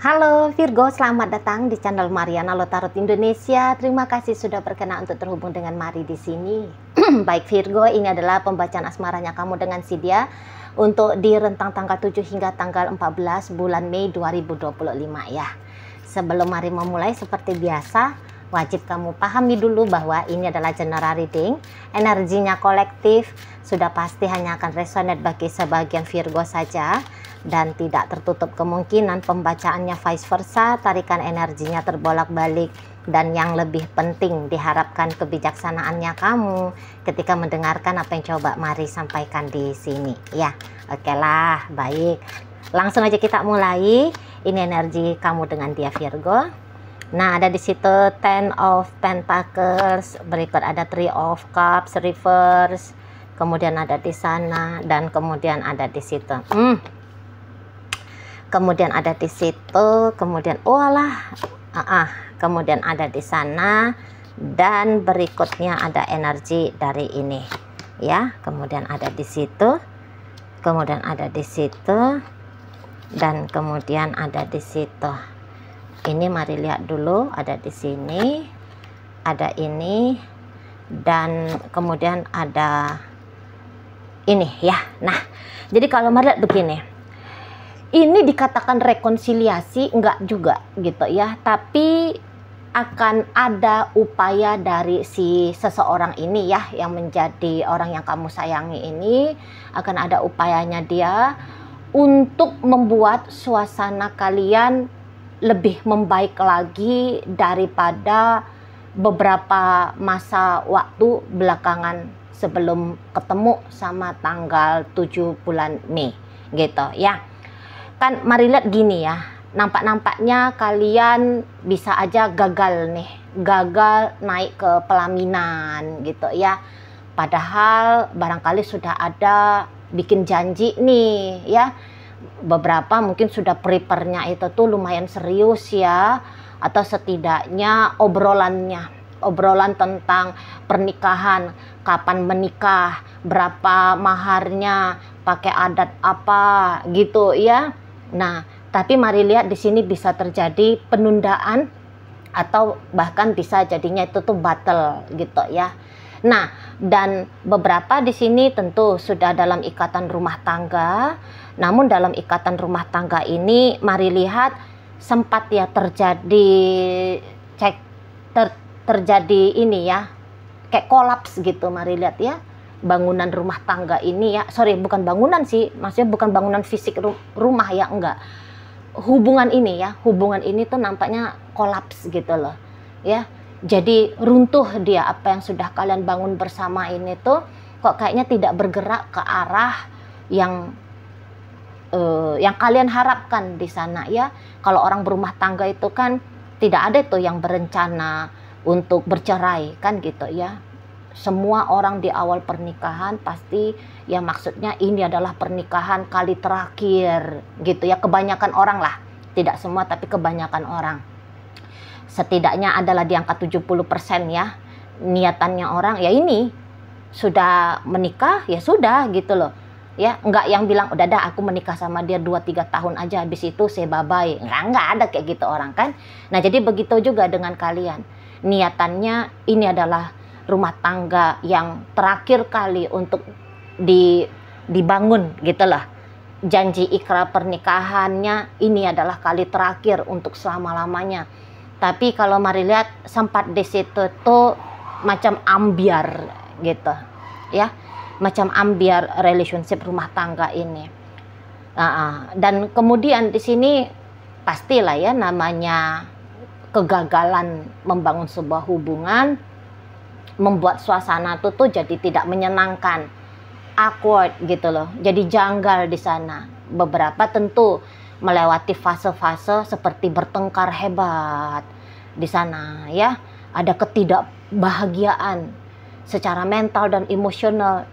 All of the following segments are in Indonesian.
Halo Virgo, selamat datang di channel Mariana Lotarot Indonesia. Terima kasih sudah berkenan untuk terhubung dengan Mari di sini. Baik Virgo, ini adalah pembacaan asmaranya kamu dengan si dia untuk di rentang tanggal 7 hingga tanggal 14 bulan Mei 2025 ya. Sebelum Mari memulai, seperti biasa, wajib kamu pahami dulu bahwa ini adalah general reading. Energinya kolektif, sudah pasti hanya akan resonate bagi sebagian Virgo saja. Dan tidak tertutup kemungkinan pembacaannya vice versa, tarikan energinya terbolak-balik. Dan yang lebih penting, diharapkan kebijaksanaannya kamu ketika mendengarkan apa yang coba Mari sampaikan di sini ya. Oke lah, baik. Langsung aja kita mulai. Ini energi kamu dengan dia Virgo. Nah, ada di situ Ten of Pentacles, berikut ada Three of Cups reverse, kemudian ada di sana, dan kemudian ada di situ. Kemudian ada di situ, kemudian kemudian ada di sana, dan berikutnya ada energi dari ini ya. Kemudian ada di situ, kemudian ada di situ, dan kemudian ada di situ. Ini mari lihat dulu, ada di sini, ada ini, dan kemudian ada ini ya. Nah, jadi kalau mari lihat begini, ini dikatakan rekonsiliasi enggak juga gitu ya, tapi akan ada upaya dari si seseorang ini ya, yang menjadi orang yang kamu sayangi ini, akan ada upayanya dia untuk membuat suasana kalian lebih membaik lagi daripada beberapa masa waktu belakangan sebelum ketemu sama tanggal 7 bulan Mei gitu ya. Kan mari lihat gini ya, nampaknya kalian bisa aja gagal nih, gagal naik ke pelaminan gitu ya. Padahal barangkali sudah ada bikin janji nih ya, beberapa mungkin sudah prepare-nya itu tuh lumayan serius ya, atau setidaknya obrolan tentang pernikahan, kapan menikah, berapa maharnya, pakai adat apa gitu ya. Nah, tapi mari lihat di sini bisa terjadi penundaan atau bahkan bisa jadinya itu tuh batal gitu ya. Nah, dan beberapa di sini tentu sudah dalam ikatan rumah tangga. Namun dalam ikatan rumah tangga ini mari lihat sempat ya terjadi terjadi ini ya, kayak kolaps gitu. Mari lihat ya, bangunan rumah tangga ini ya, sorry bukan bangunan sih, maksudnya bukan bangunan fisik rumah ya, enggak, hubungan ini ya, hubungan ini tuh nampaknya kolaps gitu loh ya. Jadi runtuh dia, apa yang sudah kalian bangun bersama ini tuh kok kayaknya tidak bergerak ke arah yang kalian harapkan di sana ya. Kalau orang berumah tangga itu kan tidak ada tuh yang berencana untuk bercerai kan gitu ya. Semua orang di awal pernikahan pasti ya maksudnya ini adalah pernikahan kali terakhir gitu ya, kebanyakan orang lah, tidak semua tapi kebanyakan orang, setidaknya adalah di angka 70% ya, niatannya orang ya ini sudah menikah ya sudah gitu loh ya, enggak yang bilang udah dah aku menikah sama dia 2-3 tahun aja habis itu saya bye-bye, enggak ada kayak gitu orang kan. Nah, jadi begitu juga dengan kalian, niatannya ini adalah rumah tangga yang terakhir kali untuk dibangun gitu lah. Janji ikrar pernikahannya ini adalah kali terakhir untuk selama-lamanya. Tapi kalau mari lihat sempat di situ tuh macam ambiar gitu ya, macam ambiar relationship rumah tangga ini. Dan kemudian di sini pastilah ya, namanya kegagalan membangun sebuah hubungan membuat suasana tuh jadi tidak menyenangkan, awkward gitu loh, jadi janggal di sana. Beberapa tentu melewati fase-fase seperti bertengkar hebat di sana ya, ada ketidakbahagiaan secara mental dan emosional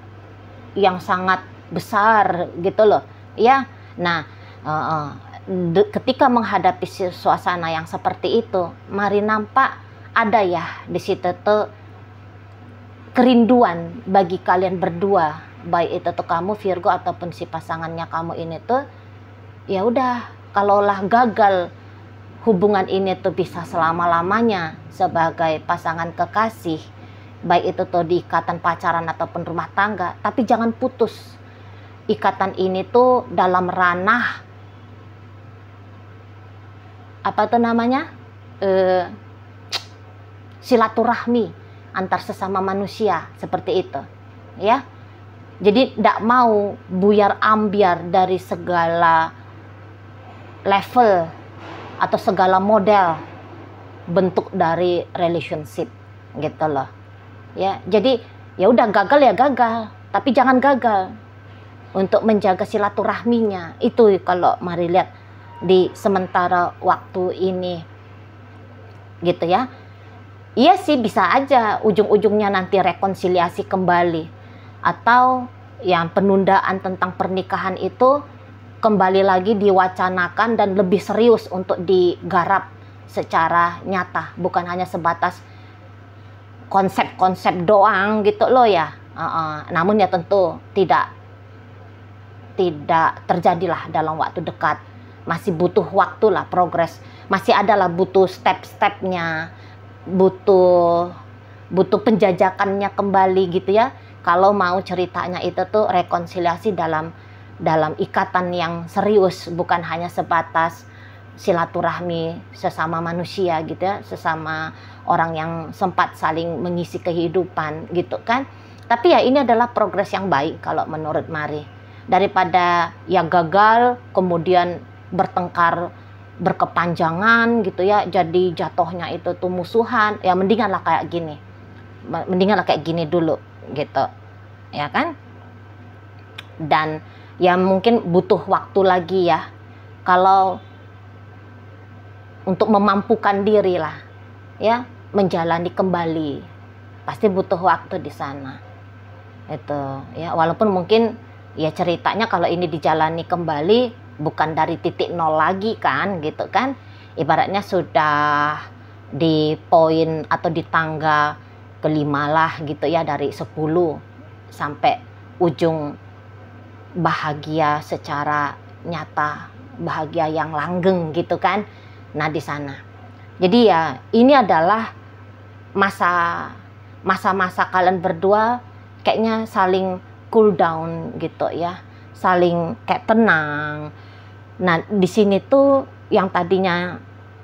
yang sangat besar gitu loh ya. Nah, ketika menghadapi suasana yang seperti itu, mari nampak ada ya di situ tuh kerinduan bagi kalian berdua, baik itu tuh kamu Virgo ataupun si pasangannya kamu ini tuh, ya udah kalaulah gagal hubungan ini tuh bisa selama-lamanya sebagai pasangan kekasih, baik itu tuh di ikatan pacaran ataupun rumah tangga, tapi jangan putus ikatan ini tuh dalam ranah apa tuh namanya, silaturahmi antar sesama manusia, seperti itu ya. Jadi tidak mau buyar ambyar dari segala level atau segala model bentuk dari relationship gitu loh ya. Jadi ya udah, gagal ya gagal, tapi jangan gagal untuk menjaga silaturahminya. Itu kalau mari lihat di sementara waktu ini gitu ya. Iya sih, bisa aja ujung-ujungnya nanti rekonsiliasi kembali, atau yang penundaan tentang pernikahan itu kembali lagi diwacanakan dan lebih serius untuk digarap secara nyata, bukan hanya sebatas konsep-konsep doang gitu loh ya. Namun ya tentu tidak terjadilah dalam waktu dekat. Masih butuh waktu lah, progres masih adalah, butuh step-stepnya, butuh penjajakannya kembali gitu ya. Kalau mau ceritanya itu tuh rekonsiliasi dalam ikatan yang serius, bukan hanya sebatas silaturahmi sesama manusia gitu ya, sesama orang yang sempat saling mengisi kehidupan gitu kan. Tapi ya ini adalah progres yang baik kalau menurut Mari, daripada ya gagal kemudian bertengkar berkepanjangan gitu ya, jadi jatuhnya itu tuh musuhan. Ya mendinganlah kayak gini dulu gitu ya kan. Dan ya mungkin butuh waktu lagi ya, kalau untuk memampukan diri lah ya, menjalani kembali, pasti butuh waktu di sana itu ya. Walaupun mungkin ya ceritanya kalau ini dijalani kembali bukan dari titik nol lagi kan gitu kan, ibaratnya sudah di poin atau di tangga kelima lah gitu ya, dari 10 sampai ujung bahagia secara nyata, bahagia yang langgeng gitu kan. Nah di sana, jadi ya ini adalah masa-masa kalian berdua kayaknya saling cool down gitu ya, saling kayak tenang. Nah di sini tuh yang tadinya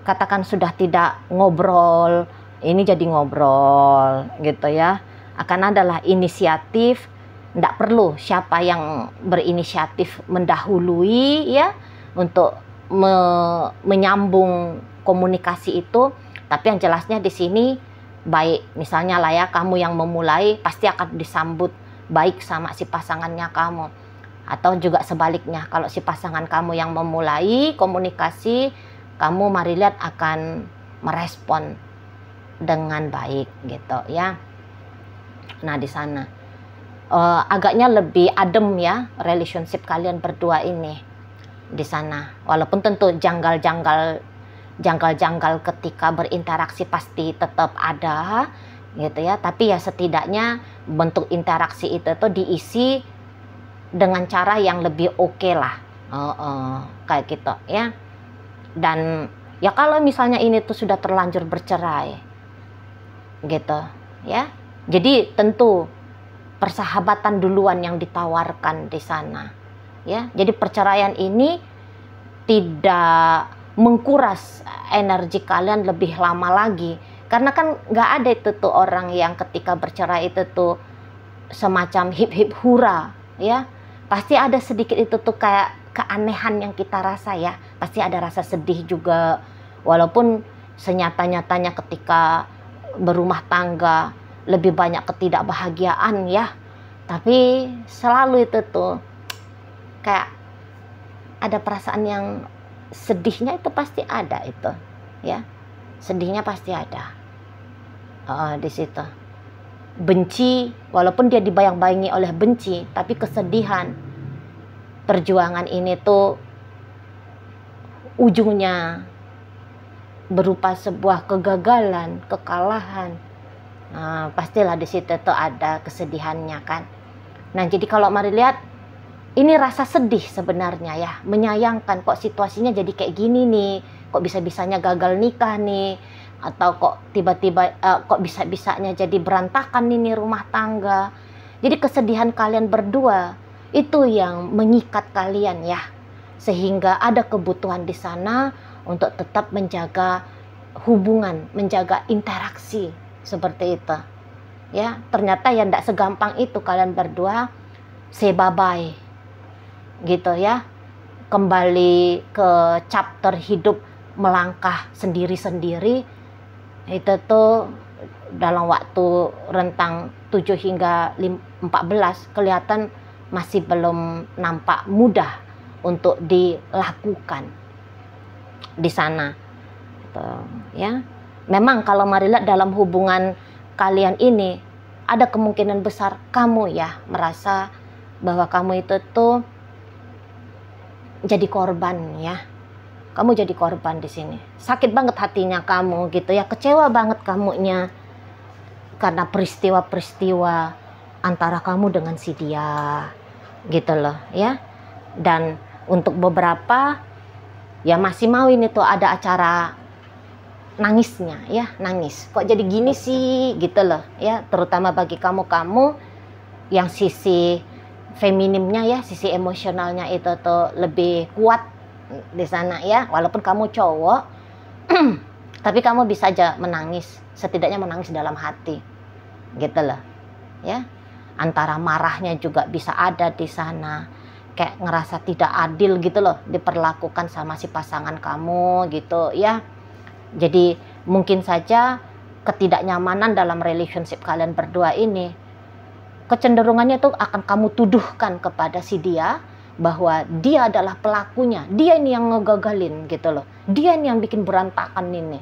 katakan sudah tidak ngobrol, ini jadi ngobrol gitu ya. Akan adalah inisiatif, tidak perlu siapa yang berinisiatif mendahului ya untuk menyambung komunikasi itu. Tapi yang jelasnya di sini baik, misalnya lah ya, kamu yang memulai pasti akan disambut baik sama si pasangannya kamu. Atau juga sebaliknya, kalau si pasangan kamu yang memulai komunikasi, kamu mari lihat akan merespon dengan baik gitu ya. Nah di sana agaknya lebih adem ya relationship kalian berdua ini di sana. Walaupun tentu janggal-janggal ketika berinteraksi pasti tetap ada gitu ya. Tapi ya setidaknya bentuk interaksi itu tuh diisi dengan cara yang lebih oke lah, kayak gitu ya. Dan ya kalau misalnya ini tuh sudah terlanjur bercerai gitu ya, jadi tentu persahabatan duluan yang ditawarkan di sana ya. Jadi perceraian ini tidak mengkuras energi kalian lebih lama lagi, karena kan nggak ada itu tuh orang yang ketika bercerai itu tuh semacam hip hip hura ya. Pasti ada sedikit itu tuh kayak keanehan yang kita rasa ya. Pasti ada rasa sedih juga. Walaupun senyata-nyatanya ketika berumah tangga lebih banyak ketidakbahagiaan ya. Tapi selalu itu tuh kayak ada perasaan yang sedihnya itu pasti ada itu ya. Sedihnya pasti ada di situ. Benci, walaupun dia dibayang-bayangi oleh benci, tapi kesedihan, perjuangan ini tuh ujungnya berupa sebuah kegagalan, kekalahan. Nah, pastilah di situ tuh ada kesedihannya kan. Nah jadi kalau mari lihat, ini rasa sedih sebenarnya ya, menyayangkan kok situasinya jadi kayak gini nih, kok bisa-bisanya gagal nikah nih, atau kok tiba-tiba kok bisa-bisanya jadi berantakan ini rumah tangga. Jadi kesedihan kalian berdua itu yang mengikat kalian ya, sehingga ada kebutuhan di sana untuk tetap menjaga hubungan, menjaga interaksi seperti itu ya. Ternyata ya tidak segampang itu kalian berdua say bye-bye gitu ya, kembali ke chapter hidup melangkah sendiri-sendiri. Itu tuh dalam waktu rentang 7 hingga 14 kelihatan masih belum nampak mudah untuk dilakukan di sana gitu, ya. Memang kalau mari lihat dalam hubungan kalian ini ada kemungkinan besar kamu ya merasa bahwa kamu itu tuh jadi korban ya. Kamu jadi korban di sini. Sakit banget hatinya kamu gitu ya. Kecewa banget kamunya karena peristiwa-peristiwa antara kamu dengan si dia gitu loh ya. Dan untuk beberapa ya masih mau ini tuh ada acara nangisnya ya, nangis. Kok jadi gini sih gitu loh ya. Terutama bagi kamu-kamu yang sisi feminimnya ya, sisi emosionalnya itu tuh lebih kuat di sana ya, walaupun kamu cowok tapi kamu bisa aja menangis, setidaknya menangis dalam hati gitu loh ya. Antara marahnya juga bisa ada di sana, kayak ngerasa tidak adil gitu loh diperlakukan sama si pasangan kamu gitu ya. Jadi mungkin saja ketidaknyamanan dalam relationship kalian berdua ini, kecenderungannya tuh akan kamu tuduhkan kepada si dia bahwa dia adalah pelakunya, dia ini yang ngegagalin gitu loh, dia ini yang bikin berantakan ini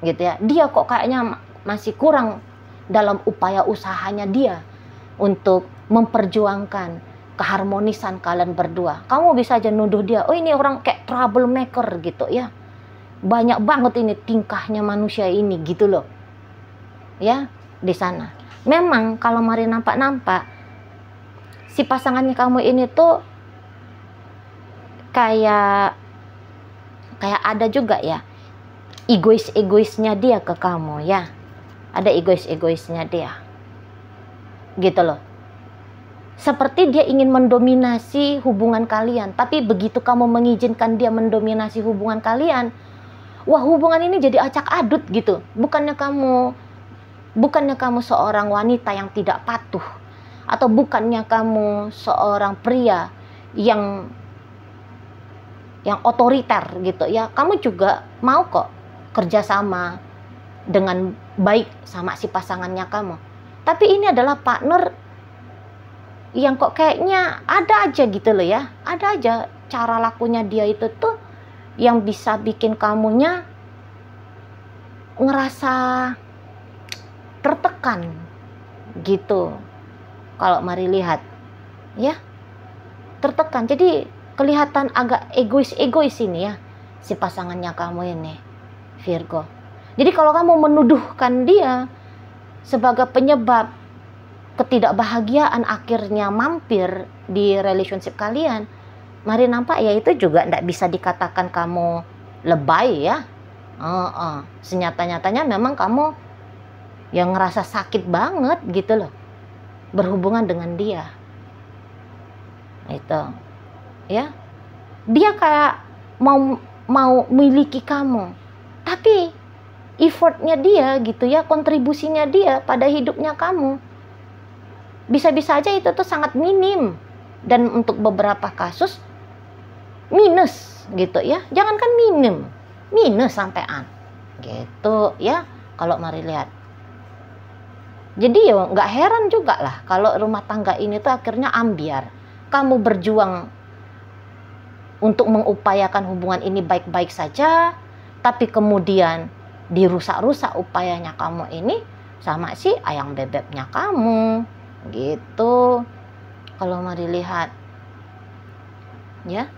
gitu ya. Dia kok kayaknya masih kurang dalam upaya usahanya dia untuk memperjuangkan keharmonisan kalian berdua. Kamu bisa aja nuduh dia, oh ini orang kayak troublemaker gitu ya, banyak banget ini tingkahnya manusia ini gitu loh ya. Di sana memang kalau mari nampak-nampak si pasangannya kamu ini tuh kayak ada juga ya egoisnya dia ke kamu ya. Ada egoisnya dia gitu loh. Seperti dia ingin mendominasi hubungan kalian, tapi begitu kamu mengizinkan dia mendominasi hubungan kalian, wah hubungan ini jadi acak adut gitu. Bukannya kamu seorang wanita yang tidak patuh, atau bukannya kamu seorang pria yang otoriter gitu ya. Kamu juga mau kok kerjasama dengan baik sama si pasangannya kamu. Tapi ini adalah partner yang kok kayaknya ada aja gitu loh ya. Ada aja cara lakunya dia itu tuh yang bisa bikin kamunya ngerasa tertekan gitu. Kalau mari lihat ya, tertekan. Jadi kelihatan agak egois ini ya si pasangannya kamu ini, Virgo. Jadi kalau kamu menuduhkan dia sebagai penyebab ketidakbahagiaan akhirnya mampir di relationship kalian, mari nampak ya itu juga tidak bisa dikatakan kamu lebay ya. Senyata-nyatanya memang kamu yang ngerasa sakit banget gitu loh berhubungan dengan dia. Itu ya, dia kayak mau miliki kamu, tapi effortnya dia gitu ya, kontribusinya dia pada hidupnya kamu bisa-bisa aja itu tuh sangat minim, dan untuk beberapa kasus minus gitu ya. Jangankan minim, minus sampean gitu ya kalau mari lihat. Jadi ya nggak heran juga lah kalau rumah tangga ini tuh akhirnya ambiar. Kamu berjuang untuk mengupayakan hubungan ini baik-baik saja, tapi kemudian dirusak-rusak upayanya kamu ini sama si ayang bebeknya kamu gitu. Kalau mari lihat ya,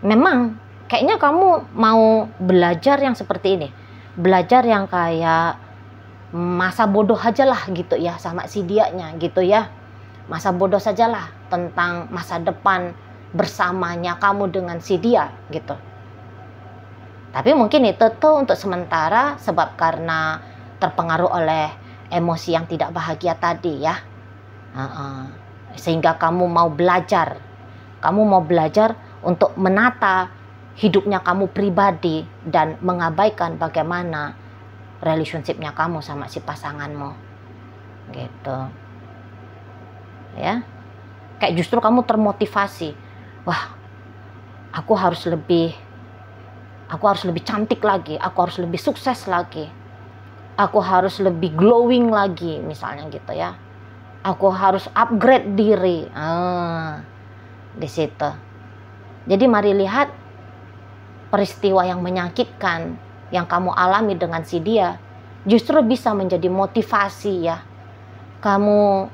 memang kayaknya kamu mau belajar yang seperti ini, belajar yang kayak masa bodoh aja lah gitu ya sama si dianya gitu ya. Masa bodoh sajalah tentang masa depan bersamanya kamu dengan si dia gitu. Tapi mungkin itu tuh untuk sementara, sebab karena terpengaruh oleh emosi yang tidak bahagia tadi ya. Sehingga kamu mau belajar untuk menata hidupnya kamu pribadi dan mengabaikan bagaimana relationship-nya kamu sama si pasanganmu gitu ya. Kayak justru kamu termotivasi, wah aku harus lebih cantik lagi, aku harus lebih sukses lagi, aku harus lebih glowing lagi misalnya gitu ya, aku harus upgrade diri. Di situ. Jadi mari lihat peristiwa yang menyakitkan yang kamu alami dengan si dia justru bisa menjadi motivasi ya. Kamu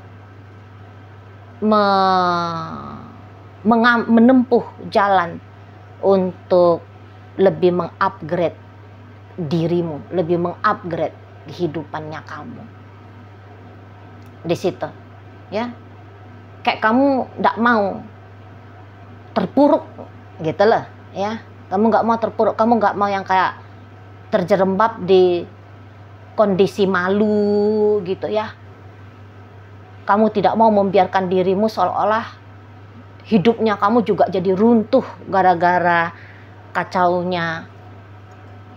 menempuh jalan untuk lebih mengupgrade dirimu, lebih mengupgrade kehidupannya kamu. Di situ ya. Kayak kamu tidak mau terpuruk gitu loh ya. Kamu nggak mau terpuruk, kamu nggak mau yang kayak terjerembab di kondisi malu gitu ya. Kamu tidak mau membiarkan dirimu seolah-olah hidupnya kamu juga jadi runtuh gara-gara kacaunya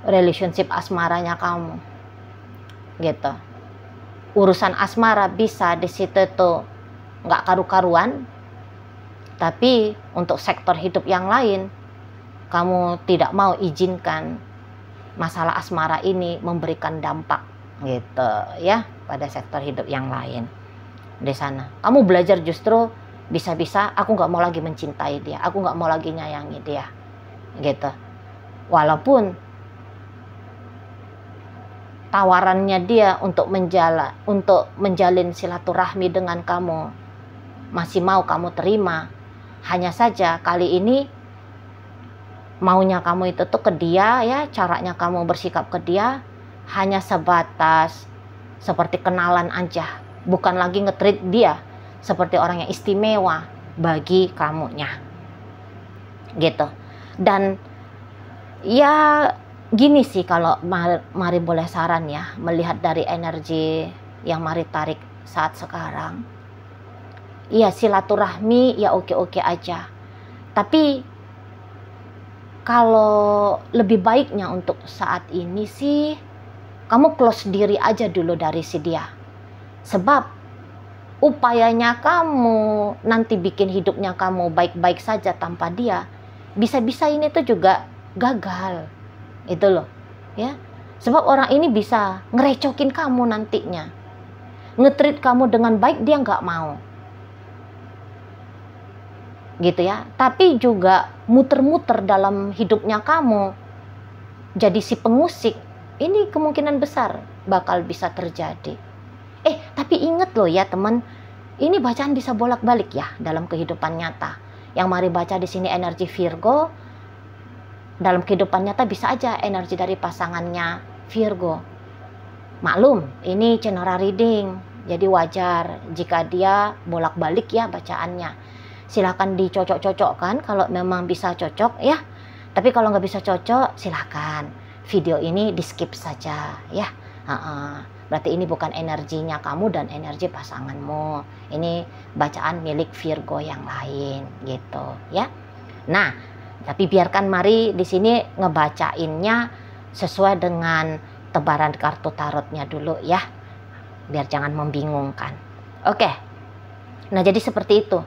relationship asmaranya kamu gitu. Urusan asmara bisa di situ tuh nggak karu-karuan, tapi untuk sektor hidup yang lain kamu tidak mau izinkan masalah asmara ini memberikan dampak gitu ya pada sektor hidup yang lain. Di sana kamu belajar justru bisa-bisa aku nggak mau lagi mencintai dia, aku nggak mau lagi nyayangi dia gitu. Walaupun tawarannya dia untuk menjalin silaturahmi dengan kamu masih mau kamu terima, hanya saja kali ini maunya kamu itu tuh ke dia ya, caranya kamu bersikap ke dia hanya sebatas seperti kenalan aja, bukan lagi nge-treat dia seperti orang yang istimewa bagi kamunya gitu. Dan ya gini sih, kalau mari boleh saran ya, melihat dari energi yang mari tarik saat sekarang, iya silaturahmi ya oke-oke aja, tapi kalau lebih baiknya untuk saat ini sih kamu close diri aja dulu dari si dia. Sebab upayanya kamu nanti bikin hidupnya kamu baik-baik saja tanpa dia, bisa-bisa ini tuh juga gagal. Itu loh ya. Sebab orang ini bisa ngerecokin kamu nantinya, nge-treat kamu dengan baik dia nggak mau gitu ya, tapi juga muter-muter dalam hidupnya kamu jadi si pengusik. Ini kemungkinan besar bakal bisa terjadi. Tapi inget loh ya teman, ini bacaan bisa bolak-balik ya dalam kehidupan nyata. Yang mari baca di sini energi Virgo, dalam kehidupan nyata bisa aja energi dari pasangannya Virgo. Maklum, ini general reading, jadi wajar jika dia bolak-balik ya bacaannya. Silahkan dicocok-cocokkan kalau memang bisa cocok ya. Tapi kalau nggak bisa cocok, silahkan video ini di skip saja ya. Berarti ini bukan energinya kamu dan energi pasanganmu. Ini bacaan milik Virgo yang lain gitu ya. Nah, tapi biarkan mari di sini ngebacainnya sesuai dengan tebaran kartu tarotnya dulu ya, biar jangan membingungkan. Oke. Nah, jadi seperti itu.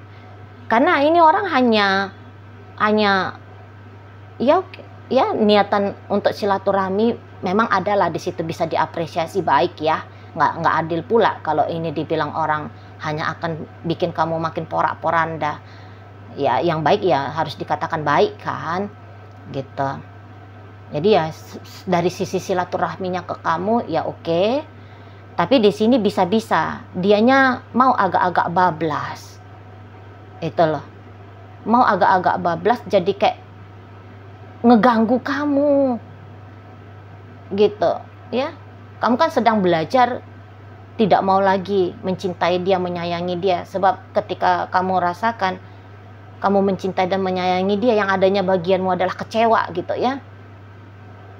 Karena ini orang hanya ya niatan untuk silaturahmi memang adalah di situ, bisa diapresiasi baik ya. Nggak adil pula kalau ini dibilang orang hanya akan bikin kamu makin porak-poranda. Ya yang baik ya harus dikatakan baik kan gitu. Jadi ya dari sisi silaturahminya ke kamu ya oke. Tapi di sini bisa-bisa dianya mau agak-agak bablas. Itu loh. Mau agak-agak bablas jadi kayak ngeganggu kamu. Gitu, ya. Kamu kan sedang belajar tidak mau lagi mencintai dia, menyayangi dia. Sebab ketika kamu rasakan kamu mencintai dan menyayangi dia, yang adanya bagianmu adalah kecewa gitu ya.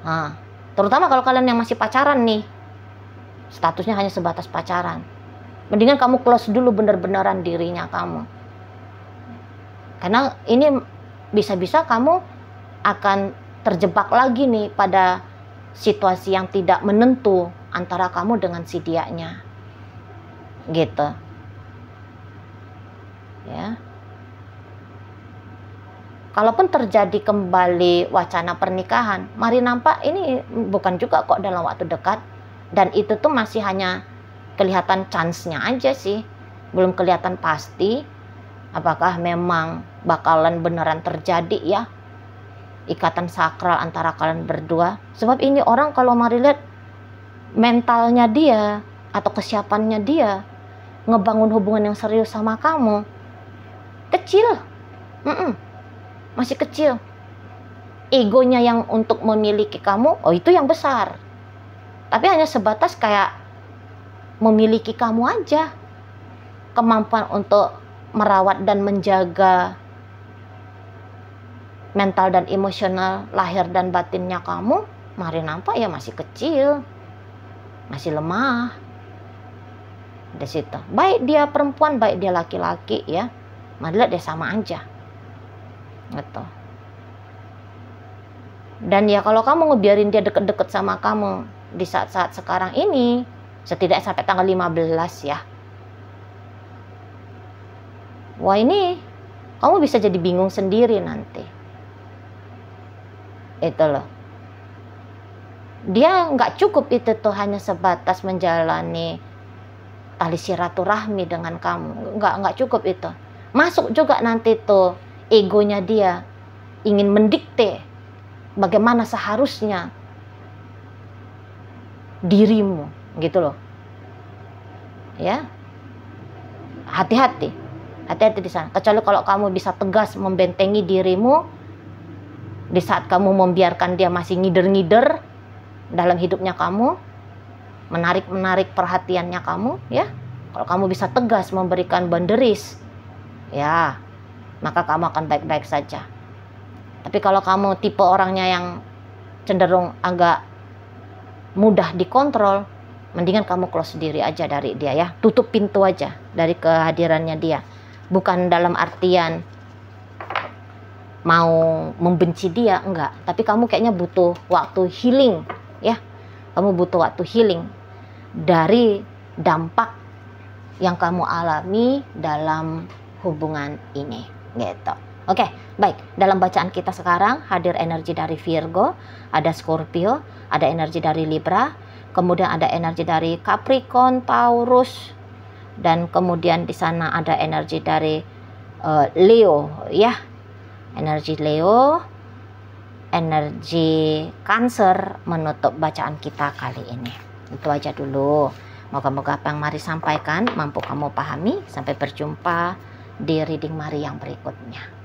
Nah, terutama kalau kalian yang masih pacaran nih, statusnya hanya sebatas pacaran, mendingan kamu close dulu bener-beneran dirinya kamu. Karena ini bisa-bisa kamu akan terjebak lagi nih pada situasi yang tidak menentu antara kamu dengan si dianya. Gitu. Ya. Kalaupun terjadi kembali wacana pernikahan, mari nampak ini bukan juga kok dalam waktu dekat. Dan itu tuh masih hanya kelihatan chance-nya aja sih. Belum kelihatan pasti apakah memang bakalan beneran terjadi ya ikatan sakral antara kalian berdua. Sebab ini orang kalau mari lihat mentalnya dia atau kesiapannya dia ngebangun hubungan yang serius sama kamu kecil. Masih kecil. Egonya yang untuk memiliki kamu, oh itu yang besar. Tapi hanya sebatas kayak memiliki kamu aja. Kemampuan untuk merawat dan menjaga mental dan emosional lahir dan batinnya kamu, mari nampak ya masih kecil. Masih lemah. Di situ. Baik dia perempuan, baik dia laki-laki ya. Mari lihat dia sama aja. Gitu. Dan ya kalau kamu ngebiarin dia deket-deket sama kamu di saat-saat sekarang ini, setidaknya sampai tanggal 15 ya. Wah ini kamu bisa jadi bingung sendiri nanti. Itu loh. Dia nggak cukup itu tuh hanya sebatas menjalani tali silaturahmi dengan kamu. Nggak cukup itu. Masuk juga nanti tuh egonya dia ingin mendikte bagaimana seharusnya dirimu gitu loh ya. Hati-hati di sana, kecuali kalau kamu bisa tegas membentengi dirimu di saat kamu membiarkan dia masih ngider-ngider dalam hidupnya kamu, menarik perhatiannya kamu ya. Kalau kamu bisa tegas memberikan boundaries ya, maka kamu akan baik-baik saja. Tapi kalau kamu tipe orangnya yang cenderung agak mudah dikontrol, mendingan kamu close diri aja dari dia ya. Tutup pintu aja dari kehadirannya dia. Bukan dalam artian mau membenci dia, enggak. Tapi kamu kayaknya butuh waktu healing ya. Kamu butuh waktu healing dari dampak yang kamu alami dalam hubungan ini gitu. Oke, baik. Dalam bacaan kita sekarang hadir energi dari Virgo, ada Scorpio, ada energi dari Libra, kemudian ada energi dari Capricorn, Taurus, dan kemudian di sana ada energi dari Leo ya. Energi Leo, energi Cancer menutup bacaan kita kali ini. Itu aja dulu. Moga-moga apa yang Mari sampaikan mampu kamu pahami. Sampai berjumpa di reading Mari yang berikutnya.